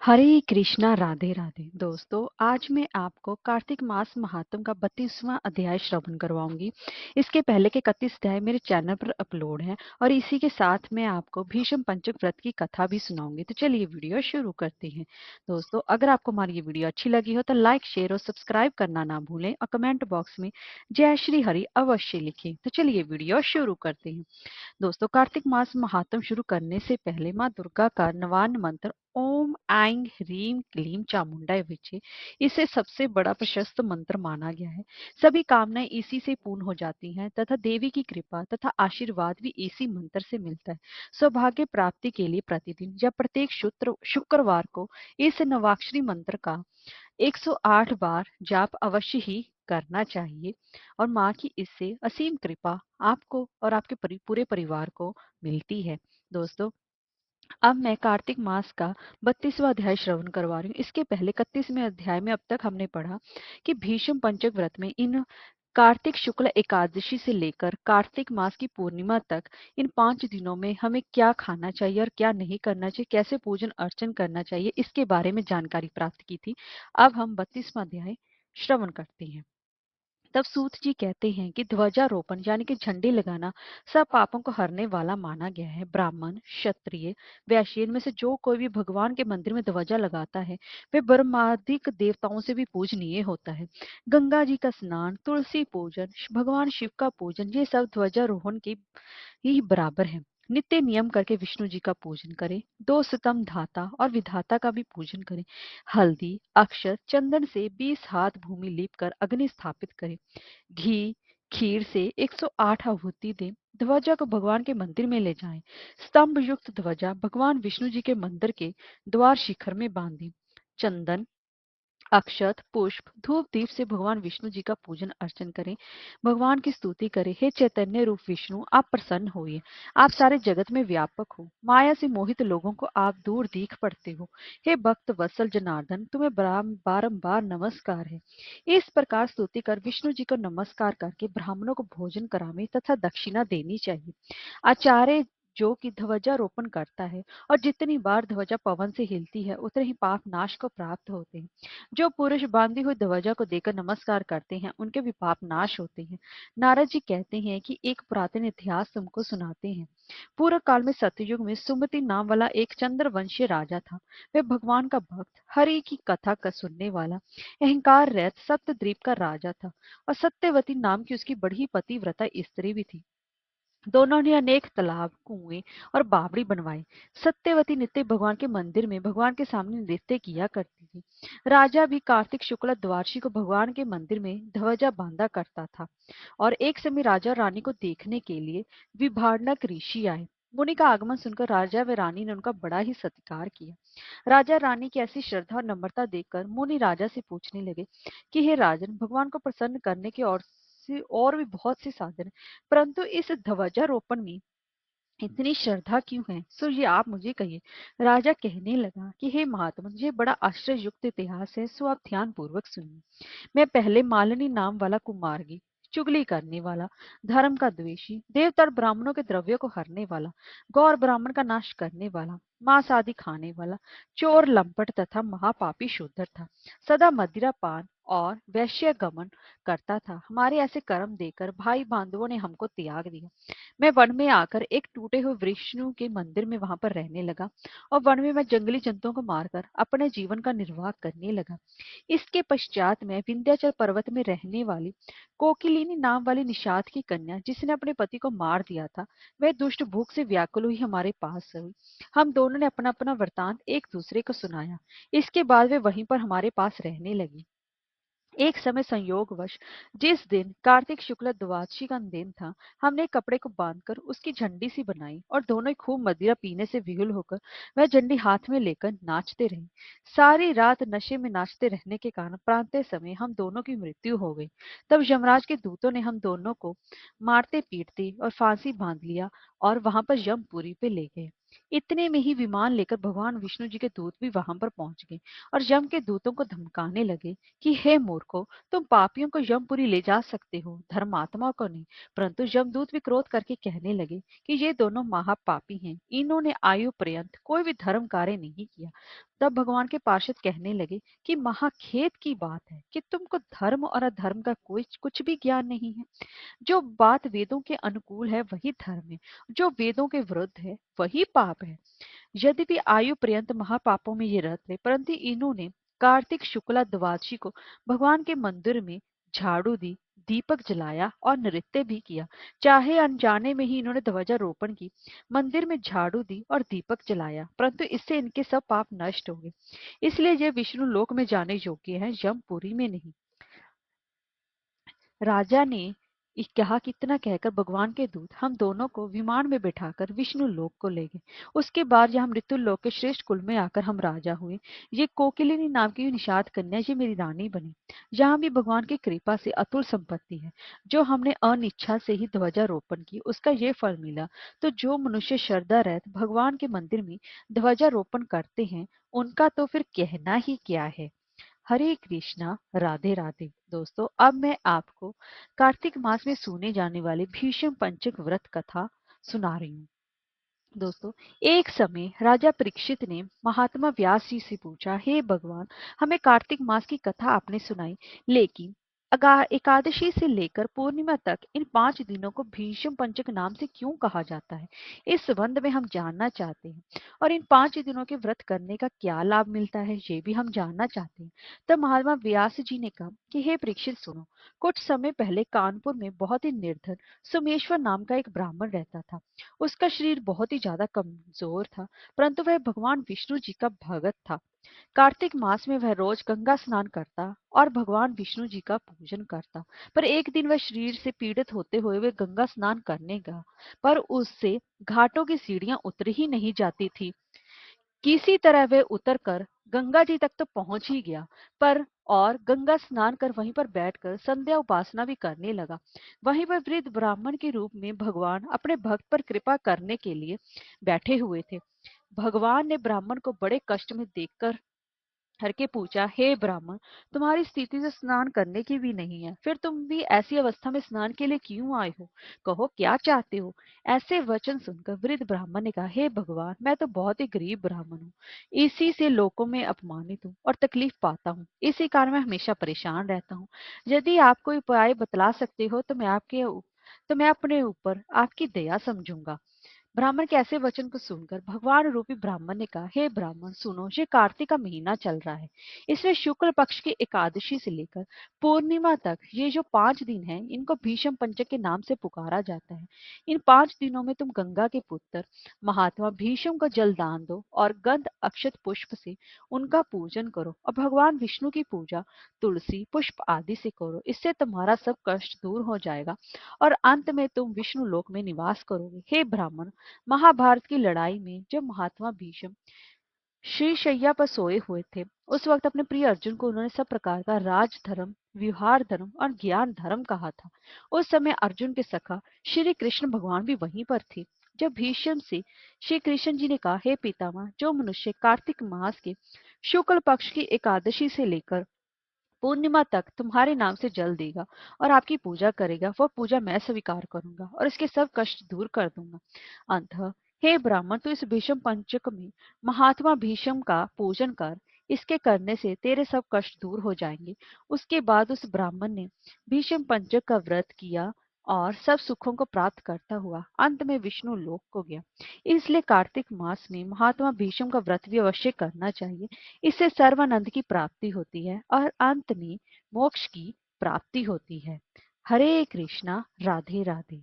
हरे कृष्णा राधे राधे। दोस्तों, आज मैं आपको कार्तिक मास महात्म का 32वां अध्याय श्रवण करवाऊंगी। इसके पहले के 31 अध्याय मेरे चैनल पर अपलोड हैं और इसी के साथ मैं आपको भीष्म पंचक व्रत की कथा भी सुनाऊंगी। तो चलिए वीडियो शुरू करते हैं। दोस्तों, अगर आपको हमारी ये वीडियो अच्छी लगी हो तो लाइक, शेयर और सब्सक्राइब करना ना भूलें और कमेंट बॉक्स में जय श्री हरि अवश्य लिखें। तो चलिए वीडियो शुरू करते हैं। दोस्तों, कार्तिक मास महात्म शुरू करने से पहले माँ दुर्गा का नवान्न मंत्र ओम ऐं ह्रीं क्लीं चामुंडाय विचे इसे सबसे बड़ा प्रशस्त मंत्र माना गया है। सभी कामनाएं इसी से पूर्ण हो जाती हैं तथा देवी की कृपा तथा आशीर्वाद भी इसी मंत्र से मिलता है। सौभाग्य प्राप्ति के लिए प्रतिदिन या प्रत्येक शुक्रवार को इस नवाक्षरी मंत्र का 108 बार जाप अवश्य ही करना चाहिए और माँ की इससे असीम कृपा आपको और आपके पूरे परिवार को मिलती है। दोस्तों, अब मैं कार्तिक मास का 32वां अध्याय श्रवण करवा रही हूँ। इसके पहले 31वें अध्याय में अब तक हमने पढ़ा कि भीष्म पंचक व्रत में इन कार्तिक शुक्ल एकादशी से लेकर कार्तिक मास की पूर्णिमा तक इन 5 दिनों में हमें क्या खाना चाहिए और क्या नहीं करना चाहिए, कैसे पूजन अर्चन करना चाहिए, इसके बारे में जानकारी प्राप्त की थी। अब हम 32वां अध्याय श्रवण करते हैं। तब सूत जी कहते हैं कि ध्वजारोपण यानी कि झंडे लगाना सब पापों को हरने वाला माना गया है। ब्राह्मण, क्षत्रिय, वैश्य में से जो कोई भी भगवान के मंदिर में ध्वजा लगाता है वे ब्रह्मादिक देवताओं से भी पूजनीय होता है। गंगा जी का स्नान, तुलसी पूजन, भगवान शिव का पूजन, ये सब ध्वजारोहण के ही बराबर है। नित्य नियम करके विष्णु जी का पूजन करें। दो स्तंभ धाता और विधाता का भी पूजन करें। हल्दी, अक्षत, चंदन से 20 हाथ भूमि लीप कर अग्नि स्थापित करें। घी, खीर से 108 आहुति दें। ध्वजा को भगवान के मंदिर में ले जाएं। स्तंभ युक्त ध्वजा भगवान विष्णु जी के मंदिर के द्वार शिखर में बांधें। चंदन, अक्षत, पुष्प, धूप दीप से भगवान विष्णु जी का पूजन अर्चन करें। भगवान की स्तुति करें। हे चैतन्य रूप विष्णु, आप प्रसन्न होइए। आप सारे जगत में व्यापक हो। माया से मोहित लोगों को आप दूर दीख पड़ते हो। हे भक्त वत्सल जनार्दन, तुम्हें बारंबार नमस्कार है। इस प्रकार स्तुति कर विष्णु जी को नमस्कार करके ब्राह्मणों को भोजन करावे तथा दक्षिणा देनी चाहिए। आचार्य जो कि ध्वजारोपण करता है और जितनी बार ध्वजा पवन से हिलती है उतने ही पाप नाश को प्राप्त होते हैं। जो पुरुष बांधी हुई ध्वजा को देकर नमस्कार करते हैं उनके भी पाप नाश होते हैं। नारद जी कहते हैं कि एक पुरातन इतिहास तुमको सुनाते हैं। पूर्व काल में सतयुग में सुमति नाम वाला एक चंद्रवंशीय राजा था। वह भगवान का भक्त, हरि की कथा का सुनने वाला, अहंकार रहित सप्तद्वीप का राजा था और सत्यवती नाम की उसकी बड़ी पतिव्रता स्त्री भी थी। दोनों ने अनेक तालाब, कुएं और बावड़ी बनवाए। सत्यवती नित्य भगवान के मंदिर में भगवान के सामने नृत्य किया करती थी। राजा भी कार्तिक शुक्ल द्वादशी को भगवान के मंदिर में ध्वजा बांधा करता था। और एक समय राजा रानी को देखने के लिए विभाडनक ऋषि आए। मुनि का आगमन सुनकर राजा व रानी ने उनका बड़ा ही सत्कार किया। राजा रानी की ऐसी श्रद्धा और नम्रता देखकर मुनि राजा से पूछने लगे कि हे राजन, भगवान को प्रसन्न करने के और भी बहुत से साधन हैं, परंतु इस ध्वजारोपण में इतनी श्रद्धा क्यों है? सो ये आप मुझे कहिए। राजा कहने लगा कि हे महात्मा, ये बड़ा आश्चर्ययुक्त इतिहास है, सो आप ध्यान पूर्वक सुनिए। मैं पहले मालिनी नाम वाला कुमार्गी, चुगली करने वाला, धर्म का द्वेषी, देवता और ब्राह्मणों के द्रव्य को हरने वाला, गौर ब्राह्मण का नाश करने वाला, मांस आदि खाने वाला, चोर, लंपट तथा महापापी शूद्र था। सदा मदिरा पान और वैश्य गमन करता था। हमारे ऐसे कर्म देकर भाई बांधवों ने हमको त्याग दिया। मैं वन में आकर एक टूटे हुए विष्णु के मंदिर में वहां पर रहने लगा और वन में मैं जंगली जंतुओं को मारकर अपने जीवन का निर्वाह करने लगा। इसके पश्चात मैं विंध्याचल पर्वत में रहने वाली कोकिलिनी नाम वाली निषाद की कन्या, जिसने अपने पति को मार दिया था, वह दुष्ट भूख से व्याकुल हुई हमारे पास आई। हम दोनों ने अपना अपना वृतांत एक दूसरे को सुनाया। इसके बाद वे वहीं पर हमारे पास रहने लगी। एक समय संयोगवश जिस दिन कार्तिक शुक्ल द्वादशी का दिन था, हमने एक कपड़े को बांधकर उसकी झंडी सी बनाई और दोनों ही खूब मदिरा पीने से विहुल होकर वह झंडी हाथ में लेकर नाचते रहे। सारी रात नशे में नाचते रहने के कारण प्रांतः समय हम दोनों की मृत्यु हो गई। तब यमराज के दूतों ने हम दोनों को मारते पीटते और फांसी बांध लिया और वहां पर यमपुरी पे ले गए। इतने में ही विमान लेकर भगवान विष्णु जी के दूत भी वहां पर पहुंच गए और यम के दूतों को धमकाने लगे कि हे मूर्खों, तुम पापियों को यमपुरी ले जा सकते हो, धर्मात्मा को नहीं। परंतु यमदूत भी क्रोध करके कहने लगे कि ये दोनों महापापी हैं, इन्होंने आयु पर्यंत कोई भी धर्म कार्य नहीं किया। तब भगवान के पार्षद कहने लगे कि महाखेद की बात है कि तुमको धर्म और अधर्म का कोई कुछ भी ज्ञान नहीं है। जो बात वेदों के अनुकूल है वही धर्म है, जो वेदों के विरुद्ध है वही पाप है। यद्यपि आयु पर्यंत महापापों में ये रत रहे, परंतु इन्होंने कार्तिक शुक्ला द्वादशी को भगवान के मंदिर में झाड़ू दी, दीपक जलाया और नृत्य भी किया। चाहे अनजाने में ही इन्होंने ध्वजारोपण की, मंदिर में झाड़ू दी और दीपक जलाया, परंतु इससे इनके सब पाप नष्ट हो गए। इसलिए ये विष्णु लोक में जाने योग्य है, यमपुरी में नहीं। राजा ने कहा कि इतना कहकर भगवान के दूत हम दोनों को विमान में बिठाकर विष्णु लोक को ले गए। उसके बाद यहाँ मृत्यु लोक के श्रेष्ठ कुल में आकर हम राजा हुए। ये कोकिलिनी नाम की निषाद कन्या ये मेरी रानी बनी। यहाँ भी भगवान की कृपा से अतुल संपत्ति है। जो हमने अनिच्छा से ही ध्वजारोपण की उसका ये फल मिला। तो जो मनुष्य श्रद्धा रहित भगवान के मंदिर में ध्वजारोपण करते हैं उनका तो फिर कहना ही क्या है। हरे कृष्णा, राधे राधे। दोस्तों, अब मैं आपको कार्तिक मास में सुने जाने वाले भीष्म पंचक व्रत कथा सुना रही हूँ। दोस्तों, एक समय राजा परीक्षित ने महात्मा व्यास जी से पूछा, हे भगवान, हमें कार्तिक मास की कथा आपने सुनाई, लेकिन एकादशी से लेकर पूर्णिमा तक इन 5 दिनों को भीष्म पंचक नाम से क्यों कहा जाता है? इस संबंध में हम जानना चाहते हैं। और इन 5 दिनों के व्रत करने का क्या लाभ मिलता है, ये भी हम जानना चाहते हैं। तब महात्मा व्यास जी ने कहा कि हे परीक्षित सुनो, कुछ समय पहले कानपुर में बहुत ही निर्धन सोमेश्वर नाम का एक ब्राह्मण रहता था। उसका शरीर बहुत ही ज्यादा कमजोर था, परंतु वह भगवान विष्णु जी का भगत था। कार्तिक मास में वह रोज गंगा स्नान करता और भगवान विष्णु जी का पूजन करता। पर एक दिन वह शरीर से पीड़ित होते हुए वह गंगा स्नान करने गया, पर उससे घाटों की सीढ़ियां उतर ही नहीं जाती थी। किसी तरह वह उतरकर गंगा जी तक तो पहुंच ही गया, पर और गंगा स्नान कर वहीं पर बैठकर संध्या उपासना भी करने लगा। वहीं पर वृद्ध ब्राह्मण के रूप में भगवान अपने भक्त पर कृपा करने के लिए बैठे हुए थे। भगवान ने ब्राह्मण को बड़े कष्ट में देखकर करके पूछा, हे ब्राह्मण, तुम्हारी स्थिति तो स्नान करने की भी नहीं है, फिर तुम भी ऐसी अवस्था में स्नान के लिए क्यों आए हो? कहो क्या चाहते हो? ऐसे वचन सुनकर वृद्ध ब्राह्मण ने कहा, हे भगवान, मैं तो बहुत ही गरीब ब्राह्मण हूँ। इसी से लोगों में अपमानित हूँ और तकलीफ पाता हूँ। इसी कारण मैं हमेशा परेशान रहता हूँ। यदि आप कोई उपाय बतला सकते हो तो मैं अपने ऊपर आपकी दया समझूंगा। ब्राह्मण के ऐसे वचन को सुनकर भगवान रूपी ब्राह्मण ने कहा, हे ब्राह्मण सुनो, ये कार्तिक का महीना चल रहा है। इसमें शुक्ल पक्ष की एकादशी से लेकर पूर्णिमा तक ये जो 5 दिन हैं, इनको भीष्म पंचक के नाम से पुकारा जाता है। इन 5 दिनों में तुम गंगा के पुत्र महात्मा भीष्म को जल दान दो और गंध अक्षत पुष्प से उनका पूजन करो और भगवान विष्णु की पूजा तुलसी पुष्प आदि से करो। इससे तुम्हारा सब कष्ट दूर हो जाएगा और अंत में तुम विष्णु लोक में निवास करोगे। हे ब्राह्मण, महाभारत की लड़ाई में जब महात्मा भीष्म श्री शैया पर सोए हुए थे, उस वक्त अपने प्रिय अर्जुन को उन्होंने सब प्रकार का राज धर्म, व्यवहार धर्म और ज्ञान धर्म कहा था। उस समय अर्जुन के सखा श्री कृष्ण भगवान भी वहीं पर थे। जब भीष्म से श्री कृष्ण जी ने कहा, हे पितामह, जो मनुष्य कार्तिक मास के शुक्ल पक्ष की एकादशी से लेकर पूर्णिमा तक तुम्हारे नाम से जल देगा और आपकी पूजा करेगा, वह पूजा मैं स्वीकार करूंगा और इसके सब कष्ट दूर कर दूंगा। अंतः हे ब्राह्मण, तू इस भीष्म पंचक में महात्मा भीष्म का पूजन कर। इसके करने से तेरे सब कष्ट दूर हो जाएंगे। उसके बाद उस ब्राह्मण ने भीष्म पंचक का व्रत किया और सब सुखों को प्राप्त करता हुआ अंत में विष्णु लोक को गया। इसलिए कार्तिक मास में महात्मा भीष्म का व्रत भी अवश्य करना चाहिए। इससे सर्वानंद की प्राप्ति होती है और अंत में मोक्ष की प्राप्ति होती है। हरे कृष्णा, राधे राधे।